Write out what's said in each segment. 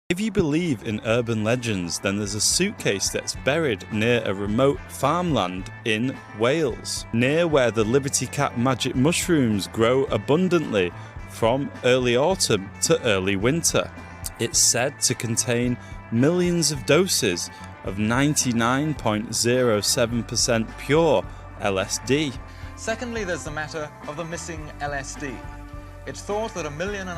If you believe in urban legends, then there's a suitcase that's buried near a remote farmland in Wales, near where the Liberty Cap magic mushrooms grow abundantly from early autumn to early winter. It's said to contain millions of doses of 99.07% pure LSD. Secondly, there's the matter of the missing LSD. It's thought that 1.5 million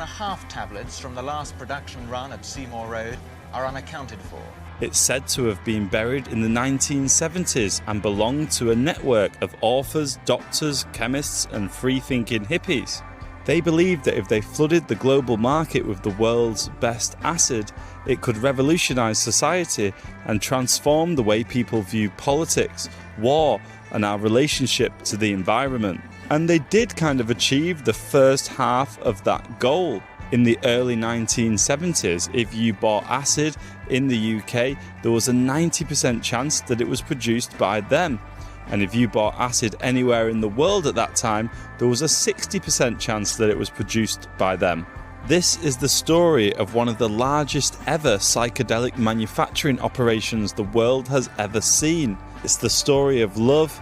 tablets from the last production run at Seymour Road are unaccounted for. It's said to have been buried in the 1970s and belonged to a network of authors, doctors, chemists and free-thinking hippies. They believed that if they flooded the global market with the world's best acid, it could revolutionise society and transform the way people view politics, war and our relationship to the environment. And they did kind of achieve the first half of that goal. In the early 1970s, if you bought acid in the UK, there was a 90% chance that it was produced by them. And if you bought acid anywhere in the world at that time, there was a 60% chance that it was produced by them. This is the story of one of the largest ever psychedelic manufacturing operations the world has ever seen. It's the story of love,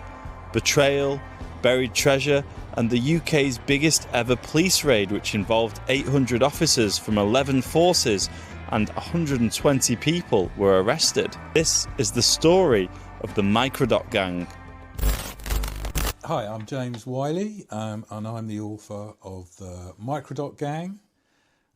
betrayal, buried treasure, and the UK's biggest ever police raid, which involved 800 officers from 11 forces and 120 people were arrested. This is the story of the Microdot Gang. Hi, I'm James Wyllie, and I'm the author of the Microdot Gang,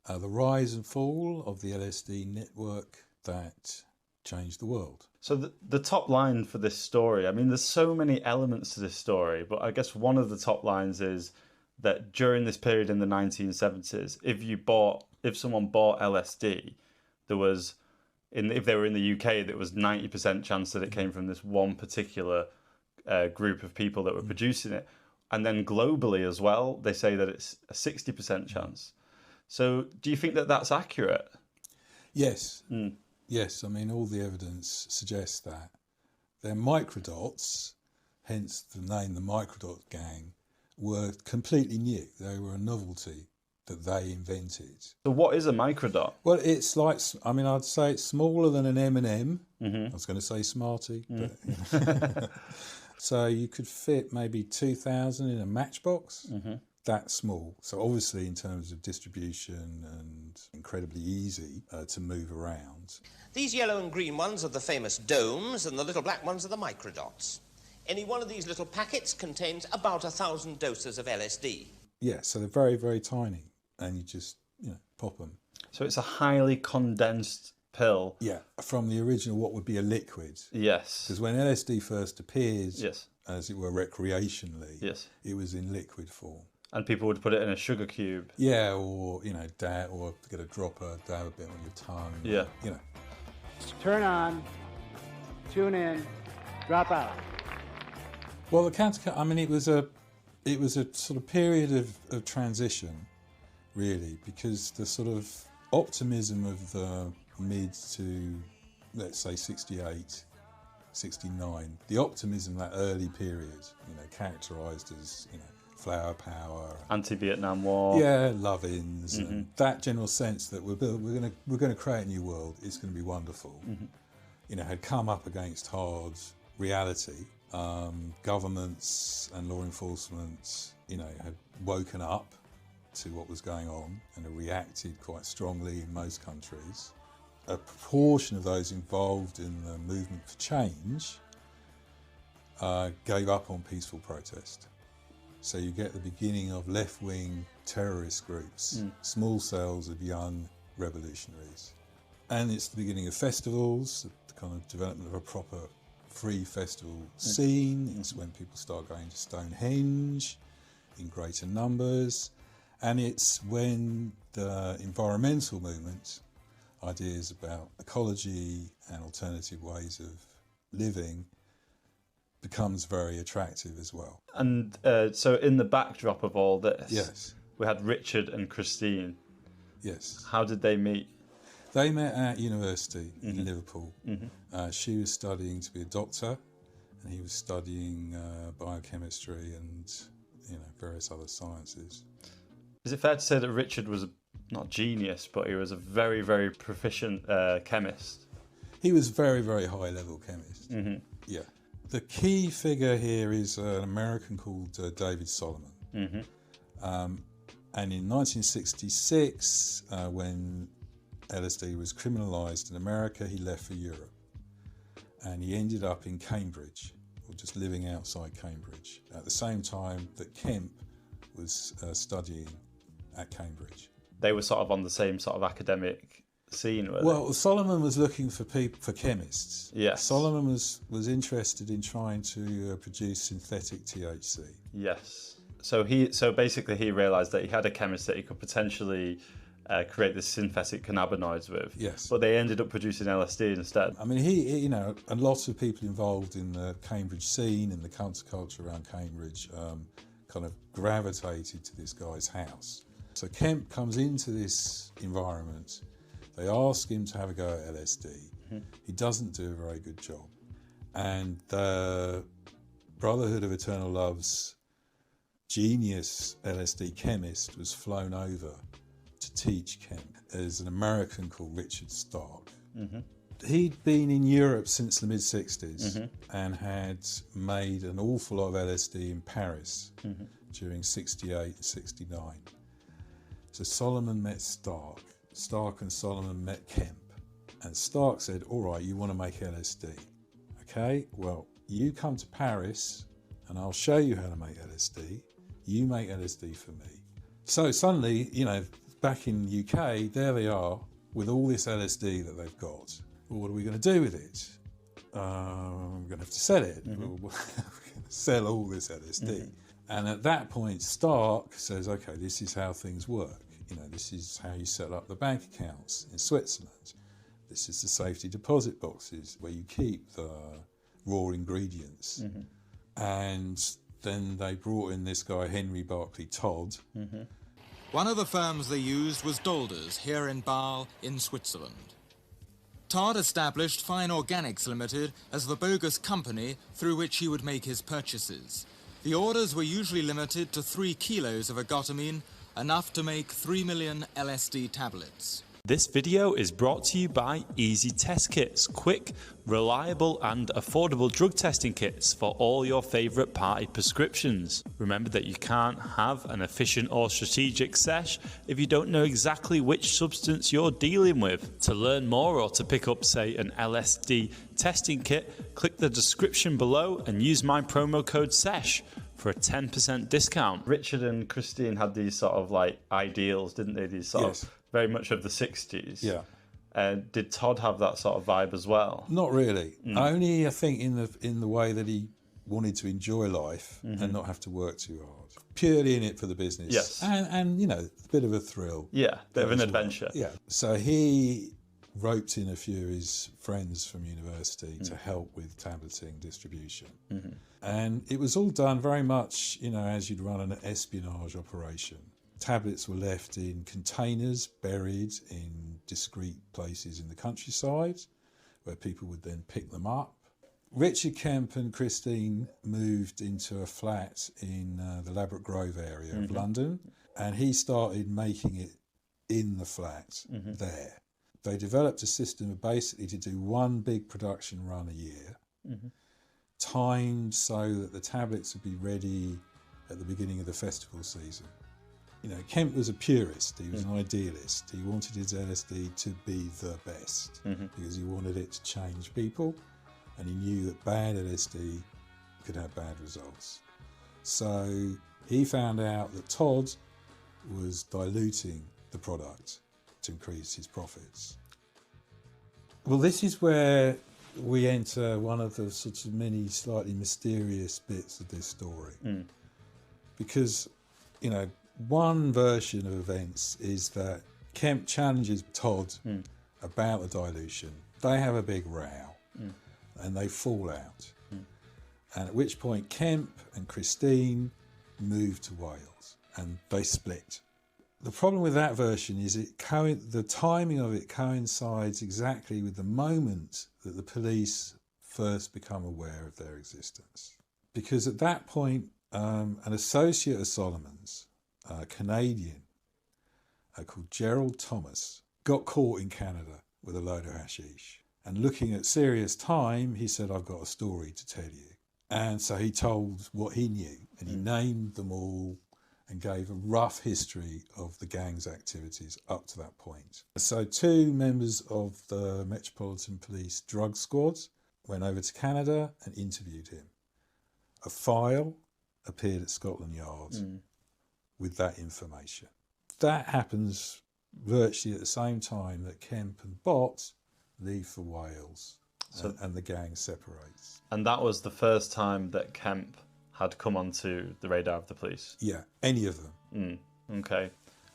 the rise and fall of the LSD network that changed the world. So the top line for this story, I mean, there's so many elements to this story, but I guess one of the top lines is that during this period in the 1970s, if someone bought LSD, there was, if they were in the UK, there was 90% chance that it came from this one particular group of people that were producing it. And then globally as well, they say that it's a 60% chance. So do you think that that's accurate? Yes. Yes, I mean, all the evidence suggests that. Their microdots, hence the name the Microdot Gang, were completely new. They were a novelty that they invented. So what is a microdot? Well, it's like, I mean, I'd say it's smaller than an M&M. I was going to say Smartie. But, so you could fit maybe 2,000 in a matchbox. That small. So obviously in terms of distribution and incredibly easy to move around. These yellow and green ones are the famous domes, and the little black ones are the microdots. Any one of these little packets contains about 1,000 doses of LSD. Yeah, so they're very, very tiny, and you just, pop them. So it's a highly condensed pill. Yeah, from the original, what would be a liquid. Yes. Because when LSD first appeared, yes, as it were recreationally, yes, it was in liquid form. And people would put it in a sugar cube. Yeah, or, or get a dropper, dab a bit on your tongue. Yeah. Turn on, tune in, drop out. Well, the Counterculture, I mean, it was a sort of period of transition, really, because the sort of optimism of the mid to, let's say, 68, 69, the optimism of that early period, characterised as, flower power, anti-Vietnam War, love-ins, and that general sense that we're going to create a new world. It's going to be wonderful. Had come up against hard reality. Governments and law enforcement, had woken up to what was going on and had reacted quite strongly in most countries. A proportion of those involved in the movement for change gave up on peaceful protest. So you get the beginning of left-wing terrorist groups, small cells of young revolutionaries. And it's the beginning of festivals, the kind of development of a proper free festival scene. It's when people start going to Stonehenge in greater numbers. And it's when the environmental movement, ideas about ecology and alternative ways of living, becomes very attractive as well. And so in the backdrop of all this, yes, we had Richard and Christine. Yes. How did they meet? They met at university in Liverpool. She was studying to be a doctor, and he was studying biochemistry and various other sciences. Is it fair to say that Richard was not genius, but he was a very, very proficient chemist. He was very, very high-level chemist. Yeah. The key figure here is an American called David Solomon. And in 1966, when LSD was criminalised in America, he left for Europe. And he ended up in Cambridge, or just living outside Cambridge, at the same time that Kemp was studying at Cambridge. They were sort of on the same sort of academic scene, were Well, Solomon was looking for chemists. Yes. Solomon was interested in trying to produce synthetic THC. Yes. So basically he realised that he had a chemist that he could potentially create this synthetic cannabinoids with. Yes. But they ended up producing LSD instead. I mean, he you know, a lot of people involved in the Cambridge scene and the counterculture around Cambridge kind of gravitated to this guy's house. So Kemp comes into this environment. They ask him to have a go at LSD. He doesn't do a very good job. And the Brotherhood of Eternal Love's genius LSD chemist was flown over to teach Kemp. There's an American called Richard Stark. He'd been in Europe since the mid-60s and had made an awful lot of LSD in Paris during 68 and 69. So Solomon met Stark. Stark and Solomon met Kemp. And Stark said, all right, you want to make LSD. Okay, well, you come to Paris and I'll show you how to make LSD. You make LSD for me. So suddenly, you know, back in the UK, there they are with all this LSD that they've got. Well, what are we going to do with it? We're going to have to sell it. We're going to sell all this LSD. And at that point, Stark says, okay, this is how things work. You know, this is how you set up the bank accounts in Switzerland. This is the safety deposit boxes where you keep the raw ingredients. And then they brought in this guy, Henry Barclay Todd. One of the firms they used was Dolders, here in Bâle, in Switzerland. Todd established Fine Organics Limited as the bogus company through which he would make his purchases. The orders were usually limited to 3 kilos of 𝙥𝙨𝙮𝙚𝙚𝙚𝙚, enough to make 3 million LSD tablets. This video is brought to you by Easy Test Kits, quick, reliable and affordable drug testing kits for all your favourite party prescriptions. Remember that you can't have an efficient or strategic sesh if you don't know exactly which substance you're dealing with. To learn more or to pick up, say, an LSD testing kit, click the description below and use my promo code SESH for a 10% discount. Richard and Christine had these sort of like ideals, didn't they? These sort of very much of the 60s. Yeah. Did Todd have that sort of vibe as well? Not really. Only, I think, in the way that he wanted to enjoy life and not have to work too hard. Purely in it for the business. Yes. And you know, a bit of a thrill. Yeah, bit of an adventure. Yeah. So he roped in a few of his friends from university to help with tableting distribution. And it was all done very much, you know, as you'd run an espionage operation. Tablets were left in containers, buried in discreet places in the countryside, where people would then pick them up. Richard Kemp and Christine moved into a flat in the Ladbroke Grove area of London, and he started making it in the flat there. They developed a system of basically to do one big production run a year, timed so that the tablets would be ready at the beginning of the festival season. You know, Kemp was a purist, he was an idealist. He wanted his LSD to be the best because he wanted it to change people, and he knew that bad LSD could have bad results. So he found out that Todd was diluting the product to increase his profits. Well, this is where we enter one of the sorts of many slightly mysterious bits of this story. Because, you know, one version of events is that Kemp challenges Todd about the dilution. They have a big row and they fall out. And at which point Kemp and Christine move to Wales and they split. The problem with that version is the timing of it coincides exactly with the moment that the police first become aware of their existence. Because at that point, an associate of Solomon's, Canadian, called Gerald Thomas, got caught in Canada with a load of hashish. And looking at serious time, he said, I've got a story to tell you. And so he told what he knew, and he named them all and gave a rough history of the gang's activities up to that point. So 2 members of the Metropolitan Police drug squad went over to Canada and interviewed him. A file appeared at Scotland Yard with that information. That happens virtually at the same time that Kemp and Bott leave for Wales, and the gang separates. And that was the first time that Kemp had come onto the radar of the police? Yeah, any of them. Okay.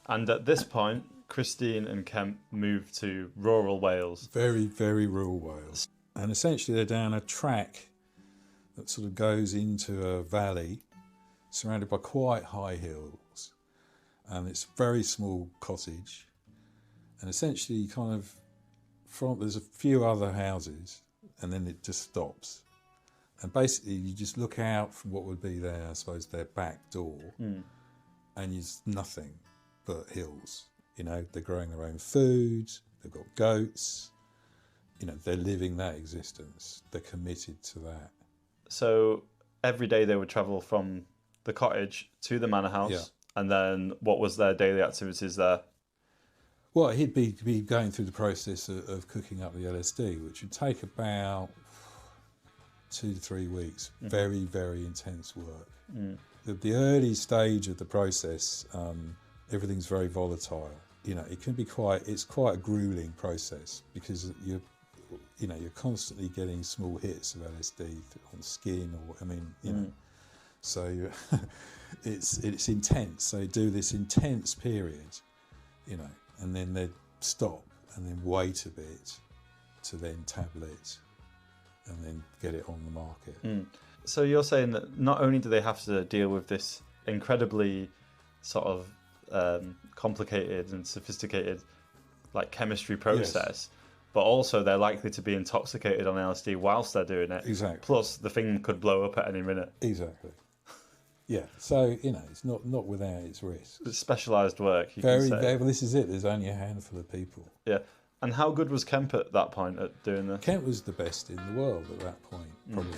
And at this point, Christine and Kemp moved to rural Wales. Very, very rural Wales. And essentially they're down a track that sort of goes into a valley surrounded by quite high hills. And it's a very small cottage. And essentially kind of there's a few other houses and then it just stops. And basically you just look out from what would be their, I suppose, their back door and there's nothing but hills. You know, they're growing their own food, they've got goats, you know, they're living that existence. They're committed to that. So every day they would travel from the cottage to the manor house, and then what was their daily activities there? Well, he'd be going through the process of cooking up the LSD, which would take about 2 to 3 weeks. Very, very intense work. At the early stage of the process, everything's very volatile. You know, it can be it's quite a grueling process because you're constantly getting small hits of LSD on skin, or you know. So it's intense. So you do this intense period, you know, and then they'd stop and then wait a bit to then tablet and then get it on the market. So you're saying that not only do they have to deal with this incredibly sort of complicated and sophisticated like chemistry process, but also they're likely to be intoxicated on LSD whilst they're doing it. Exactly. Plus the thing could blow up at any minute. Exactly. Yeah, so, you know, it's not without its risks. It's specialised work, you Very, can say. well, this is it. There's only a handful of people. Yeah. And how good was Kemp at that point at doing this? Kemp was the best in the world at that point, probably.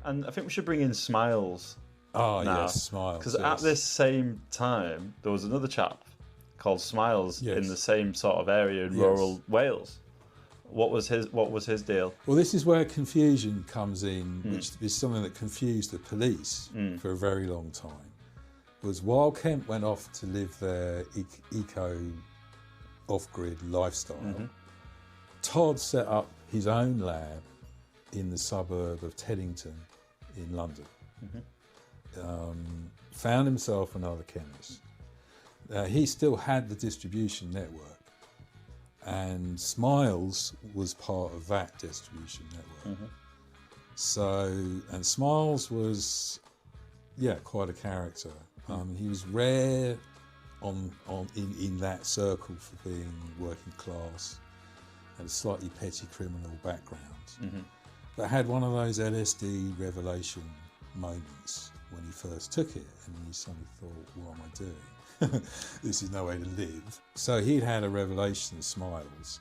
And I think we should bring in Smiles. Oh, now, yes, Smiles. Because at this same time, there was another chap called Smiles in the same sort of area in rural Wales. What was his deal? Well, this is where confusion comes in, which is something that confused the police for a very long time. Was while Kemp went off to live their eco off-grid lifestyle, Todd set up his own lab in the suburb of Teddington in London. Found himself another chemist. He still had the distribution network, and Smiles was part of that distribution network. So, and Smiles was, quite a character. He was rare in that circle for being working class and a slightly petty criminal background. But had one of those LSD revelation moments when he first took it, and he suddenly thought, what am I doing? This is no way to live. So he'd had a revelation of Smiles,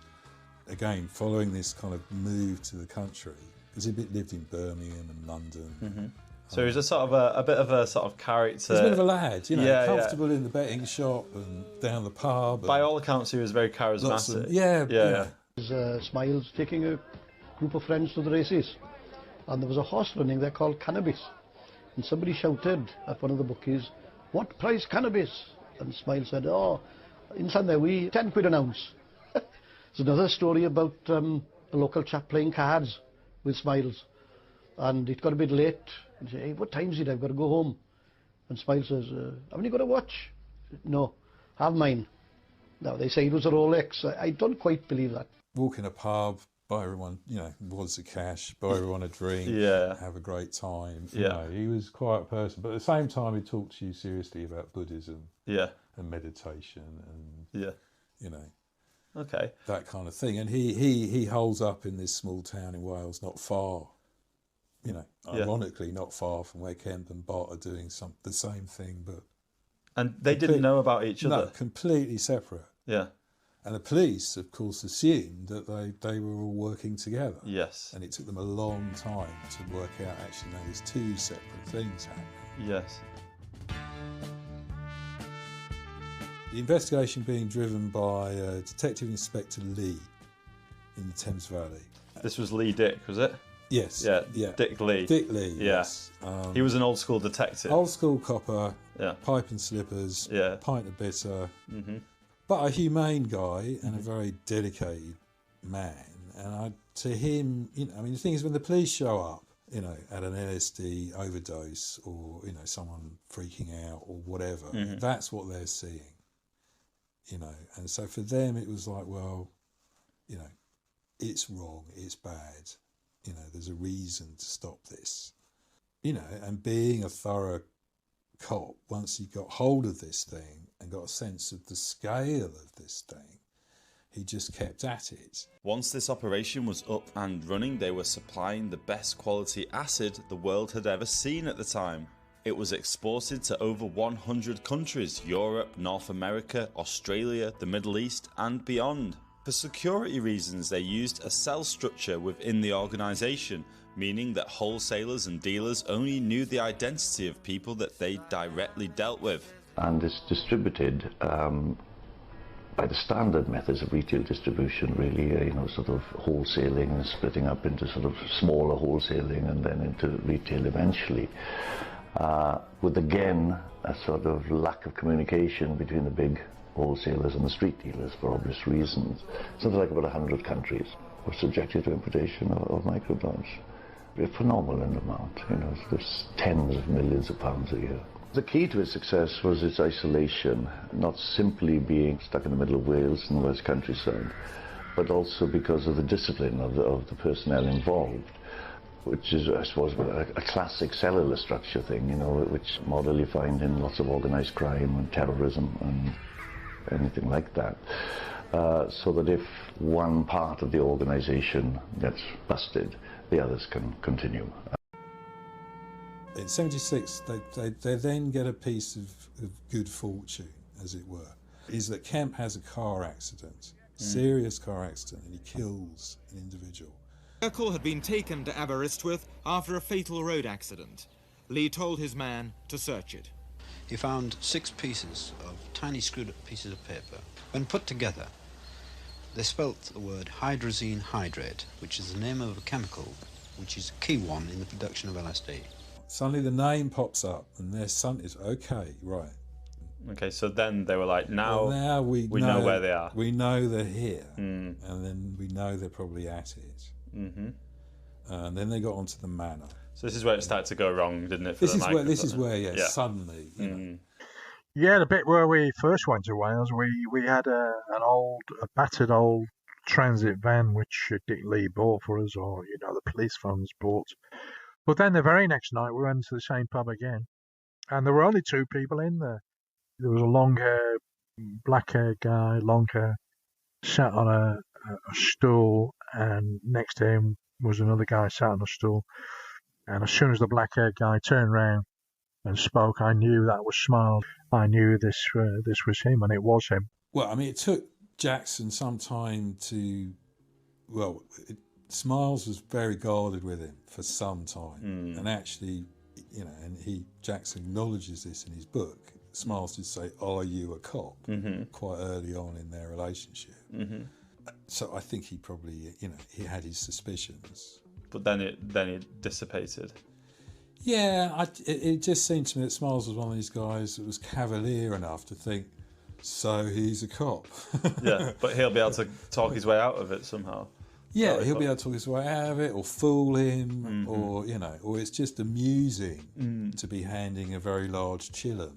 again, following this kind of move to the country, because he'd lived in Birmingham and London. So he's a sort of a bit of a sort of character. He's a bit of a lad, you know, comfortable in the betting shop and down the pub. By all accounts, he was very charismatic. Smiles taking a group of friends to the races, and there was a horse running there called Cannabis, and somebody shouted at one of the bookies, "What price cannabis?" And Smiles said, "Oh, in Sunday we 10 quid an ounce." There's another story about a local chap playing cards with Smiles, and it got a bit late. And he said, "Hey, what time is it? I've got to go home." And Smiles says, "Haven't you got a watch?" "No, have mine." Now, they say it was a Rolex. I don't quite believe that. Walk in a pub, buy everyone, you know, wads of cash, buy everyone a drink, have a great time. You know, he was quite a person, but at the same time, he talked to you seriously about Buddhism and meditation and, you know, that kind of thing. And he holds up in this small town in Wales, not far, you know, ironically not far from where Kemp and Bott are doing the same thing, but And they didn't know about each other? No, completely separate. Yeah. And the police, of course, assumed that they were all working together. Yes. And it took them a long time to work out, actually, no, there's two separate things happening. Yes. The investigation being driven by Detective Inspector Lee in the Thames Valley. This was Lee Dick, was it? Yes. Yeah, Yeah. Dick Lee. Dick Lee, Yeah. yes. He was an old school detective. Old school copper, Yeah. pipe and slippers, Yeah. pint of bitter, but a humane guy and a very dedicated man. And to him, you know, I mean, the thing is, when the police show up, you know, at an LSD overdose or, you know, someone freaking out or whatever, that's what they're seeing, you know. And so for them, it was like, well, you know, it's wrong, it's bad, you know, there's a reason to stop this, you know. And being a thorough cop, once he got hold of this thing and got a sense of the scale of this thing, he just kept at it. Once this operation was up and running, they were supplying the best quality acid the world had ever seen at the time. It was exported to over 100 countries: Europe, North America, Australia, the Middle East and beyond. For security reasons, they used a cell structure within the organisation, meaning that wholesalers and dealers only knew the identity of people that they directly dealt with. And it's distributed by the standard methods of retail distribution, really, you know, sort of wholesaling and splitting up into sort of smaller wholesaling and then into retail eventually. With again a sort of lack of communication between the big wholesalers and the street dealers for obvious reasons. Something like about 100 countries were subjected to importation of microdots. A phenomenal amount, you know, there's tens of millions of pounds a year. The key to its success was its isolation, not simply being stuck in the middle of Wales and the West countryside, but also because of the discipline of the personnel involved, which is, I suppose, a classic cellular structure thing, you know, which model you find in lots of organised crime and terrorism and anything like that. So that if one part of the organisation gets busted, the others can continue. In '76, they then get a piece of good fortune, as it were, is that Kemp has a car accident, serious car accident, and he kills an individual. The vehicle had been taken to Aberystwyth after a fatal road accident. Lee told his man to search it. He found 6 pieces of tiny screwed up pieces of paper. When put together, they spelt the word hydrazine hydrate, which is the name of a chemical which is a key one in the production of LSD. Suddenly the name pops up and their son is okay, right. Okay, so then they were like, now we know where they are. We know they're here, and then we know they're probably at it. And then they got onto the manor. So this is where it started to go wrong, didn't it? For this is where, yeah, suddenly, you know. Yeah, the bit where we first went to Wales, we had a battered old transit van which Dick Lee bought for us, or, you know, the police funds bought. But then the very next night we went to the same pub again, and there were only 2 people in there. There was a long-haired, black-haired guy, long hair, sat on a stool, and next to him was another guy sat on a stool. And as soon as the black-haired guy turned round and spoke, I knew that was Smiles. I knew this was him, and it was him. Well, I mean, it took Jackson some time to, Smiles was very guarded with him for some time, and actually, you know, and Jackson acknowledges this in his book. Smiles did say, "Are you a cop?" quite early on in their relationship. So I think he probably, you know, he had his suspicions. But then it dissipated. Yeah, it just seemed to me that Smiles was one of these guys that was cavalier enough to think, so he's a cop. Yeah, but he'll be able to talk his way out of it somehow. Yeah, he'll be able to talk his way out of it, or fool him, or, you know, or it's just amusing to be handing a very large chillum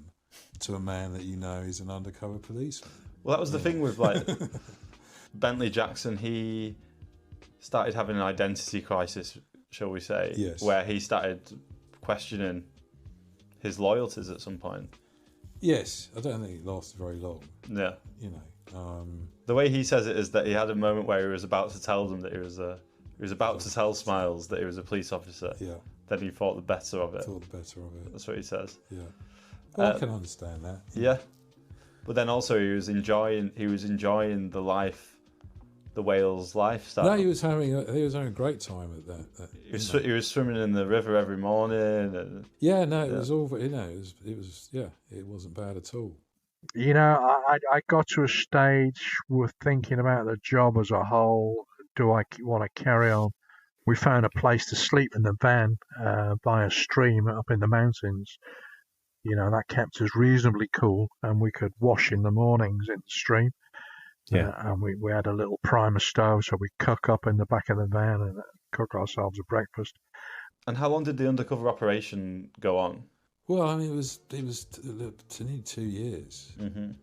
to a man that you know is an undercover policeman. Well, that was the thing with, like, Bentley Jackson. He started having an identity crisis, shall we say, where he started questioning his loyalties at some point. Yes, I don't think it lasted very long. Yeah. You know. The way he says it is that he had a moment where he was about to tell them that he was about to tell Smiles that he was a police officer. Yeah. Then he thought the better of it. Thought the better of it. That's what he says. Yeah. Well, I can understand that. Yeah, but then also he was enjoying the life, the Wales lifestyle. No, he was having a great time at that. He was swimming in the river every morning. And, it was all, it wasn't bad at all. You know, I got to a stage with thinking about the job as a whole. Do I want to carry on? We found a place to sleep in the van by a stream up in the mountains. You know, that kept us reasonably cool, and we could wash in the mornings in the stream. Yeah. And we had a little primer stove, so we cook up in the back of the van and cook ourselves a breakfast. And how long did the undercover operation go on? Well, I mean, it was nearly 2 years,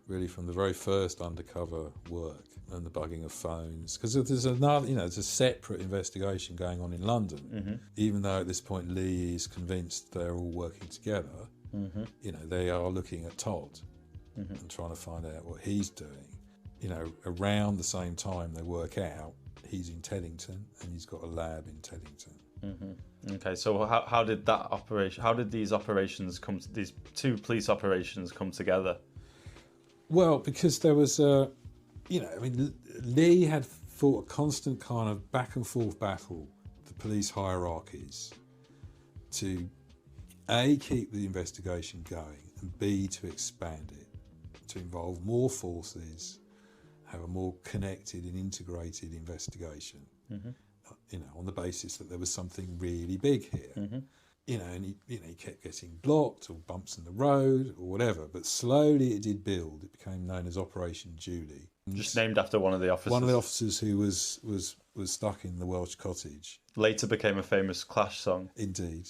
really, from the very first undercover work and the bugging of phones. Because there's there's a separate investigation going on in London, even though at this point Lee is convinced they're all working together. They are looking at Todd and trying to find out what he's doing. Around the same time they work out he's in Teddington and he's got a lab in Teddington. Okay, so how did that operation? How did these operations come? These two police operations come together? Well, because there was Lee had fought a constant kind of back and forth battle with the police hierarchies to A, keep the investigation going, and B, to expand it, to involve more forces, have a more connected and integrated investigation, on the basis that there was something really big here. And he kept getting blocked or bumps in the road or whatever, but slowly it did build. It became known as Operation Julie. Just named after one of the officers. One of the officers who was stuck in the Welsh cottage. Later became a famous Clash song. Indeed.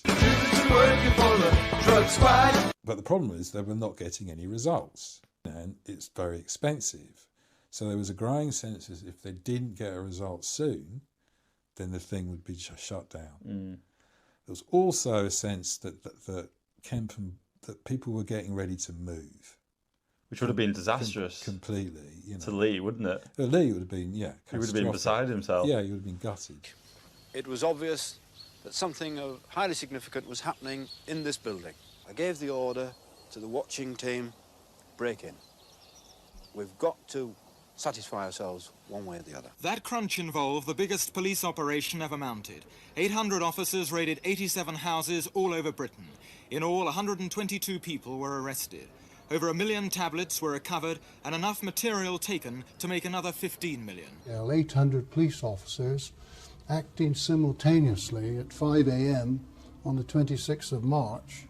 But the problem is they were not getting any results, and it's very expensive. So there was a growing sense that if they didn't get a result soon, then the thing would be shut down. There was also a sense that that people were getting ready to move, which would have been disastrous completely. To Lee, wouldn't it? Lee would have been, he would have been beside himself. Yeah, he would have been gutted. It was obvious that something of highly significant was happening in this building. I gave the order to the watching team, break in. We've got to satisfy ourselves one way or the other. That crunch involved the biggest police operation ever mounted. 800 officers raided 87 houses all over Britain. In all, 122 people were arrested. Over 1 million tablets were recovered and enough material taken to make another 15 million. 800 police officers acting simultaneously at 5 a.m. on the 26th of March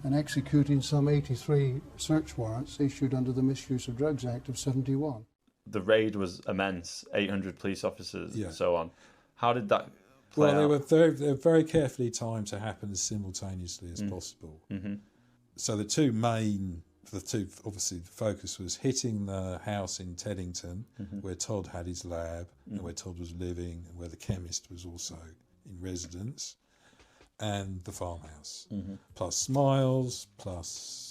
and executing some 83 search warrants issued under the Misuse of Drugs Act of 71. The raid was immense, 800 police officers and so on. How did that play out? They were very carefully timed to happen as simultaneously as possible. So obviously the focus was hitting the house in Teddington, where Todd had his lab, and where Todd was living, and where the chemist was also in residence, and the farmhouse, plus Smiles, plus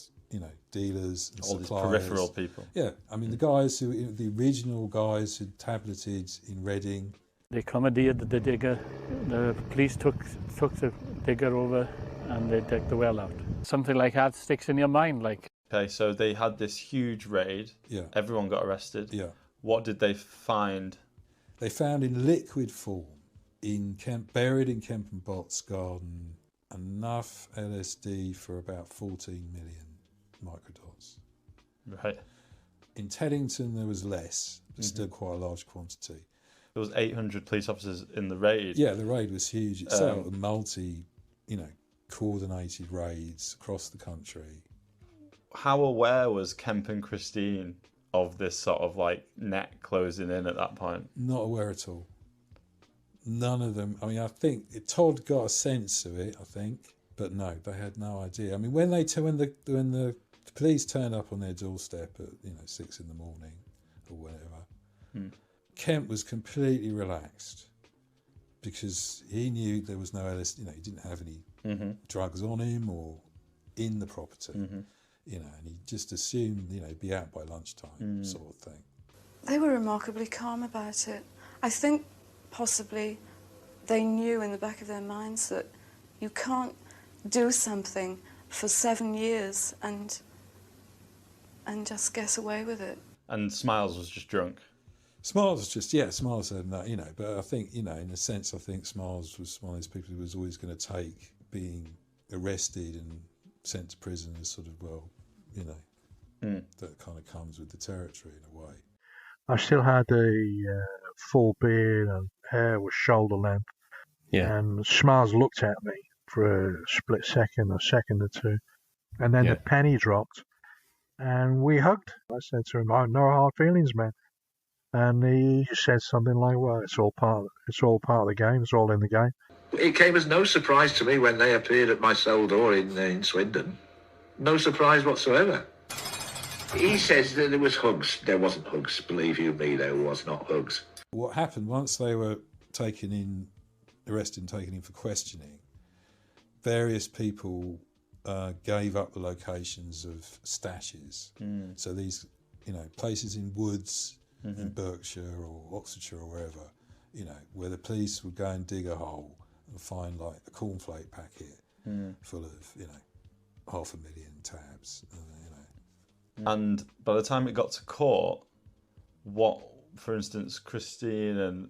dealers and all suppliers. These peripheral people. Yeah, I mean the original guys who tableted in Reading. They commandeered the digger. The police took the digger over, and they dug the well out. Something like that sticks in your mind, like. Okay, so they had this huge raid. Yeah. Everyone got arrested. Yeah. What did they find? They found in liquid form, buried in Kempen Bott's garden, enough LSD for about 14 million microdots. Right. In Teddington there was less, but still quite a large quantity. There was 800 police officers in the raid. Yeah, the raid was huge itself. Coordinated raids across the country. How aware was Kemp and Christine of this sort of net closing in at that point? Not aware at all. None of them. I mean, I think Todd got a sense of it, but no, they had no idea. I mean, when the police turned up on their doorstep at 6 a.m. or whatever, Kemp was completely relaxed because he knew there was no LSD. He didn't have any drugs on him or in the property. And he just assumed he'd be out by lunchtime, sort of thing. They were remarkably calm about it. I think possibly they knew in the back of their minds that you can't do something for 7 years and just get away with it. And Smiles was just drunk. Smiles was just, yeah, Smiles had no, you know, but I think, you know, in a sense, I think Smiles was one of those people who was always going to take being arrested and sent to prison as sort of, well, you know, that kind of comes with the territory in a way. I still had a full beard and hair was shoulder length. Yeah. And Smiles looked at me for a split second, a second or two. And then the penny dropped and we hugged. I said to him, "I have no hard feelings, man." And he said something like, "Well, it's all part of the game. It's all in the game." It came as no surprise to me when they appeared at my cell door in Swindon. No surprise whatsoever. He says that there was hugs. There wasn't hugs. Believe you me, there was not hugs. What happened once they were arrested and taken in for questioning, various people gave up the locations of stashes. So these, you know, places in woods, in Berkshire or Oxfordshire or wherever, you know, where the police would go and dig a hole and find like a cornflake packet full of, you know, 500,000 tabs, you know. And by the time it got to court, what, for instance, Christine and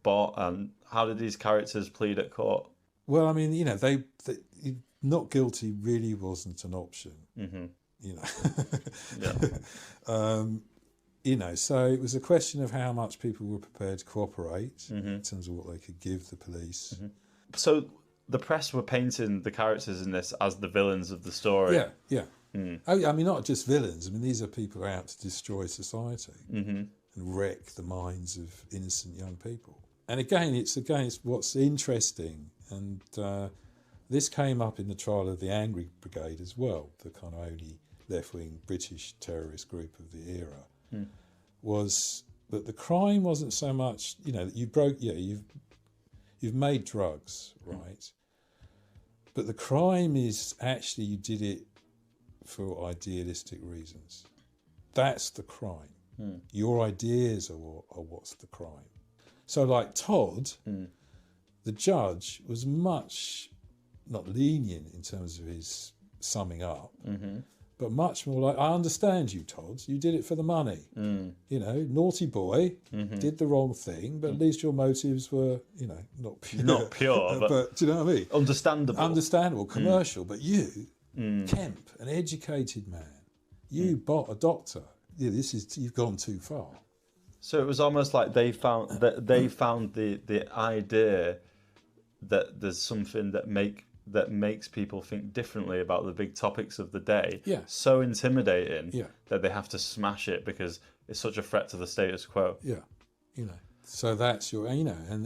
Bot, and how did these characters plead at court? Well, I mean, you know, they not guilty really wasn't an option, you know. You know, so it was a question of how much people were prepared to cooperate in terms of what they could give the police. So the press were painting the characters in this as the villains of the story. Yeah, yeah. I mean, not just villains. I mean, these are people out to destroy society and wreck the minds of innocent young people. And again, it's what's interesting, and this came up in the trial of the Angry Brigade as well, the kind of only left-wing British terrorist group of the era. Was that the crime wasn't so much, you know, you've made drugs, right? But the crime is actually you did it for idealistic reasons. That's the crime. Your ideas are what's the crime. So like Todd, the judge was much, not lenient in terms of his summing up, but much more like, I understand you, Todd. You did it for the money. You know, naughty boy, did the wrong thing, but at least your motives were, you know, not pure. Not pure, but do you know what I mean? Understandable. Understandable, commercial. But you, Kemp, an educated man, you Bot, a doctor, you've gone too far. So it was almost like they found the idea that there's something that makes people think differently about the big topics of the day so intimidating that they have to smash it because it's such a threat to the status quo. Yeah, you know. So that's your, you know, and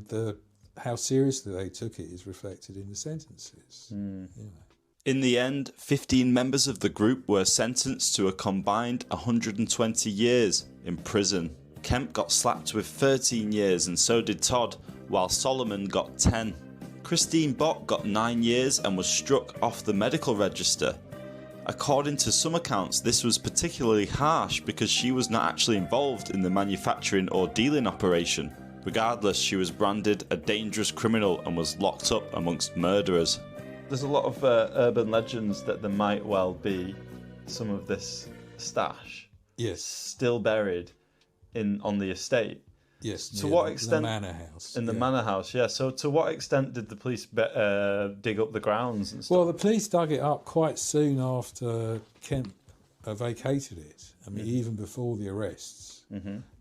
the how seriously they took it is reflected in the sentences. You know. In the end, 15 members of the group were sentenced to a combined 120 years in prison. Kemp got slapped with 13 years and so did Todd, while Solomon got 10. Christine Bott got 9 years and was struck off the medical register. According to some accounts, this was particularly harsh because she was not actually involved in the manufacturing or dealing operation. Regardless, she was branded a dangerous criminal and was locked up amongst murderers. There's a lot of urban legends that there might well be some of this stash still buried on the estate. Yes, to what extent? The manor house. In the manor house, yeah. So to what extent did the police dig up the grounds and stuff? Well, the police dug it up quite soon after Kemp vacated it. I mean, even before the arrests,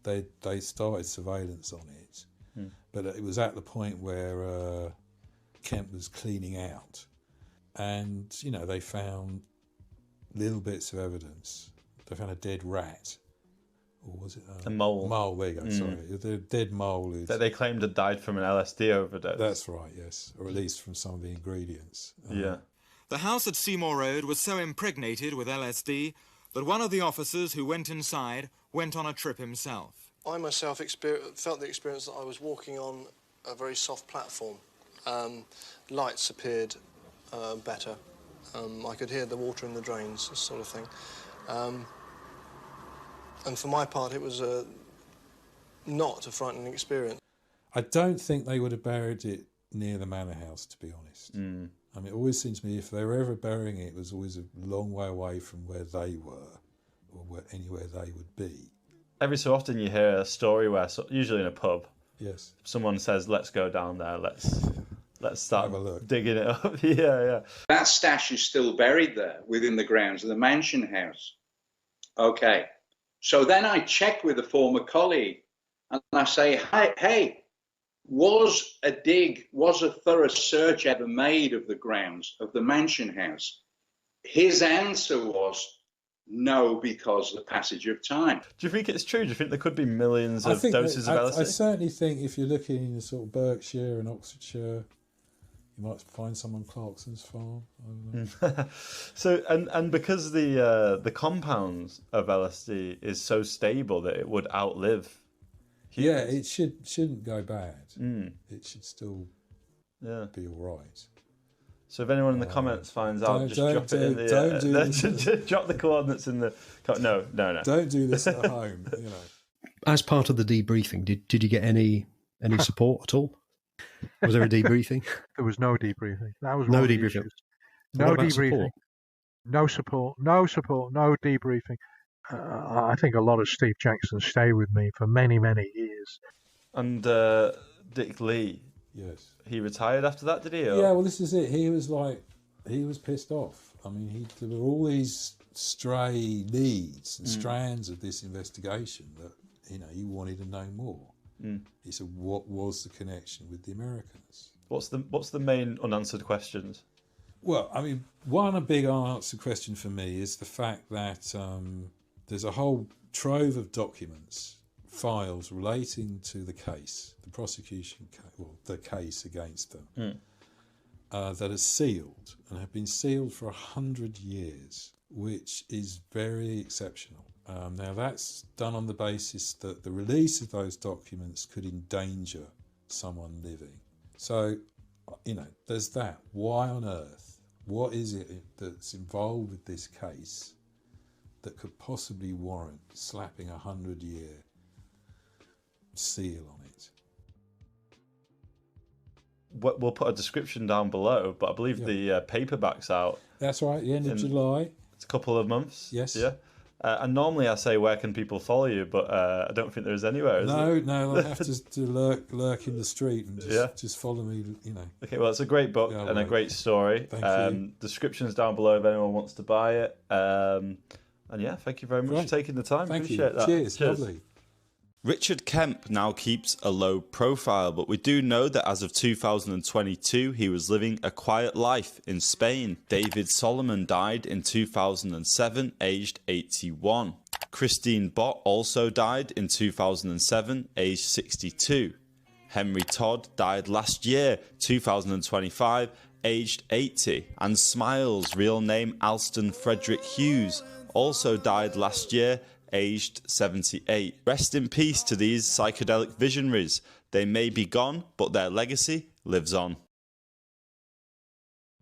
they started surveillance on it. But it was at the point where Kemp was cleaning out. And, you know, they found little bits of evidence. They found a dead rat. Or was it a mole? Mole, there you go, sorry. The dead mole. That they claimed had died from an LSD overdose. That's right, yes. Or at least from some of the ingredients. The house at Seymour Road was so impregnated with LSD that one of the officers who went inside went on a trip himself. I myself felt the experience that I was walking on a very soft platform. Lights appeared better. I could hear the water in the drains, this sort of thing. And for my part, it was not a frightening experience. I don't think they would have buried it near the manor house, to be honest. I mean, it always seems to me if they were ever burying it, it was always a long way away from where they were, or anywhere they would be. Every so often you hear a story where, usually in a pub, yes, someone says, "Let's go down there. Let's start digging it up." Yeah. That stash is still buried there within the grounds of the mansion house. Okay. So then I check with a former colleague and I say, hey, was a thorough search ever made of the grounds of the mansion house? His answer was no, because of the passage of time. Do you think it's true? Do you think there could be millions of doses of LSD? I certainly think if you're looking in sort of Berkshire and Oxfordshire, you might find some on Clarkson's farm. I don't know. So, and because the compounds of LSD is so stable that it would outlive humans. Yeah, it shouldn't go bad. It should still be all right. So if anyone in the comments finds out, just drop it in the drop the coordinates in the. No. Don't do this at home. You know. As part of the debriefing, did you get any support at all? Was there a debriefing? There was no debriefing. That was no debriefing. No debriefing. No support. No debriefing. I think a lot of Steve Jackson stayed with me for many, many years. And Dick Lee. Yes. He retired after that, did he? Or? Yeah, well, this is it. He was pissed off. I mean, there were all these stray leads and strands of this investigation that, he wanted to know more. He said, what was the connection with the Americans? What's the main unanswered questions? Well, I mean, one big unanswered question for me is the fact that there's a whole trove of documents, files relating to the case, the prosecution case, the case against them, that are sealed and have been sealed for 100 years, which is very exceptional. Now that's done on the basis that the release of those documents could endanger someone living. So, there's that. Why on earth? What is it that's involved with this case that could possibly warrant slapping a 100-year seal on it? We'll put a description down below, but I believe the paperback's out. That's right, the end of July. It's a couple of months. Yes. Yeah. And normally I say, where can people follow you? But I don't think there is anywhere, is there? No, I have to lurk in the street and just follow me, Okay, well, it's a great book and a great story. Thank you. Description's down below if anyone wants to buy it. And thank you very much for taking the time. Thank Appreciate you. that. Cheers. Lovely. Richard Kemp now keeps a low profile, but we do know that as of 2022, he was living a quiet life in Spain. David Solomon died in 2007, aged 81. Christine Bott also died in 2007, aged 62. Henry Todd died last year, 2025, aged 80. And Smiles, real name Alston Frederick Hughes, also died last year, aged 78. Rest in peace to these psychedelic visionaries. They may be gone, but their legacy lives on.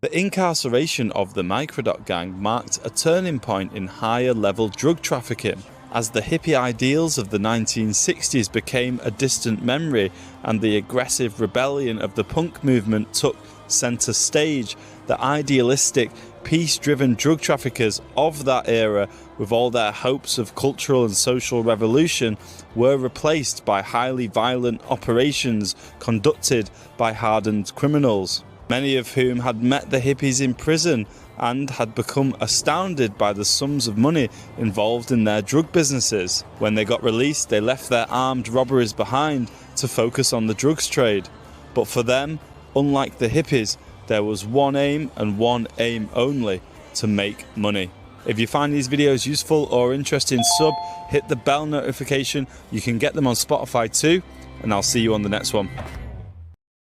The incarceration of the Microdot Gang marked a turning point in higher-level drug trafficking, as the hippie ideals of the 1960s became a distant memory and the aggressive rebellion of the punk movement took centre stage. The idealistic, peace-driven drug traffickers of that era, with all their hopes of cultural and social revolution, were replaced by highly violent operations conducted by hardened criminals, many of whom had met the hippies in prison and had become astounded by the sums of money involved in their drug businesses. When they got released, they left their armed robberies behind to focus on the drugs trade. But for them, unlike the hippies, there was one aim and one aim only: to make money. If you find these videos useful or interesting, hit the bell notification. You can get them on Spotify too, and I'll see you on the next one.